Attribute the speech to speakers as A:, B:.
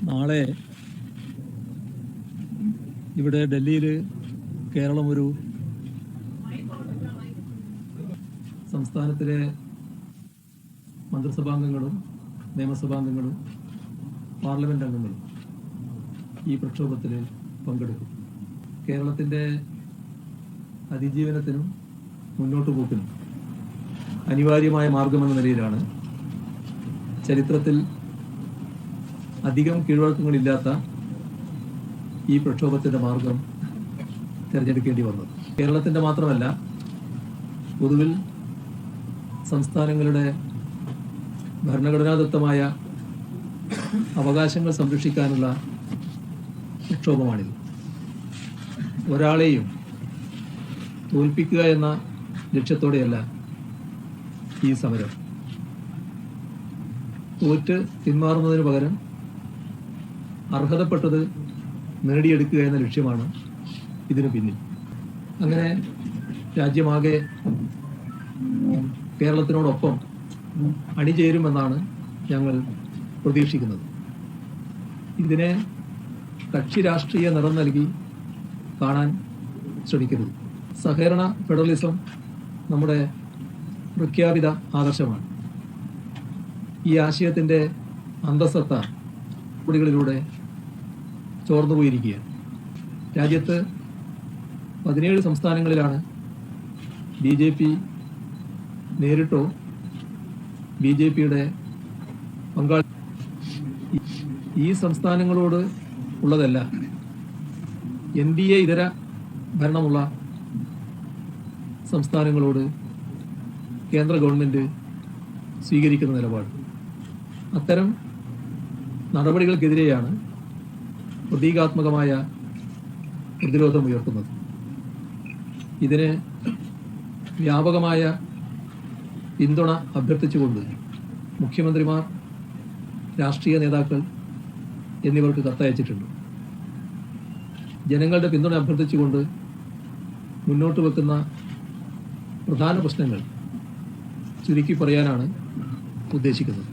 A: നാളെ ഇവിടെ ഡൽഹിയിൽ കേരളം ഒരു സംസ്ഥാനത്തിലെ മന്ത്രിസഭാംഗങ്ങളും നിയമസഭാംഗങ്ങളും പാർലമെന്റ് അംഗങ്ങളും ഈ പ്രക്ഷോഭത്തിൽ പങ്കെടുക്കും. കേരളത്തിൻ്റെ അതിജീവനത്തിനും മുന്നോട്ട് പോക്കിനും അനിവാര്യമായ മാർഗമെന്ന നിലയിലാണ് ചരിത്രത്തിൽ അധികം കീഴ്വഴക്കങ്ങളില്ലാത്ത ഈ പ്രക്ഷോഭത്തിൻ്റെ മാർഗം തിരഞ്ഞെടുക്കേണ്ടി വന്നത്. കേരളത്തിൻ്റെ മാത്രമല്ല, പൊതുവിൽ സംസ്ഥാനങ്ങളുടെ ഭരണഘടനാദത്തമായ അവകാശങ്ങൾ സംരക്ഷിക്കാനുള്ള പ്രക്ഷോഭമാണിത്. ഒരാളെയും തോൽപ്പിക്കുക എന്ന ലക്ഷ്യത്തോടെയല്ല ഈ സമരം. തോറ്റ് പിന്മാറുന്നതിന് പകരം അർഹതപ്പെട്ടത് നേടിയെടുക്കുക എന്ന ലക്ഷ്യമാണ് ഇതിനു പിന്നിൽ. അങ്ങനെ രാജ്യമാകെ കേരളത്തിനോടൊപ്പം അണിചേരുമെന്നാണ് ഞങ്ങൾ പ്രതീക്ഷിക്കുന്നത്. ഇതിനെ കക്ഷി രാഷ്ട്രീയ നിറം നൽകി കാണാൻ ശ്രമിക്കരുത്. സഹകരണ ഫെഡറലിസം നമ്മുടെ പ്രഖ്യാപിത ആദർശമാണ്. ഈ ആശയത്തിൻ്റെ അന്തസത്ത കുടികളിലൂടെ ചോർന്നുപോയിരിക്കുകയാണ്. രാജ്യത്ത് 17 സംസ്ഥാനങ്ങളിലാണ് BJP നേരിട്ടോ BJPയുടെ പങ്കാളി. ഈ സംസ്ഥാനങ്ങളോട് ഉള്ളതല്ല NDA ഇതര ഭരണമുള്ള സംസ്ഥാനങ്ങളോട് കേന്ദ്ര ഗവൺമെൻറ് സ്വീകരിക്കുന്ന നിലപാട്. അത്തരം നടപടികൾക്കെതിരെയാണ് പ്രതീകാത്മകമായ പ്രതിരോധം ഉയർത്തുന്നത്. ഇതിന് വ്യാപകമായ പിന്തുണ അഭ്യർത്ഥിച്ചുകൊണ്ട് മുഖ്യമന്ത്രിമാർ, രാഷ്ട്രീയ നേതാക്കൾ എന്നിവർക്ക് കത്തയച്ചിട്ടുണ്ട്. ജനങ്ങളുടെ പിന്തുണ അഭ്യർത്ഥിച്ചുകൊണ്ട് മുന്നോട്ട് വെക്കുന്ന പ്രധാന പ്രശ്നങ്ങൾ ചുരുക്കി പറയാനാണ് ഉദ്ദേശിക്കുന്നത്.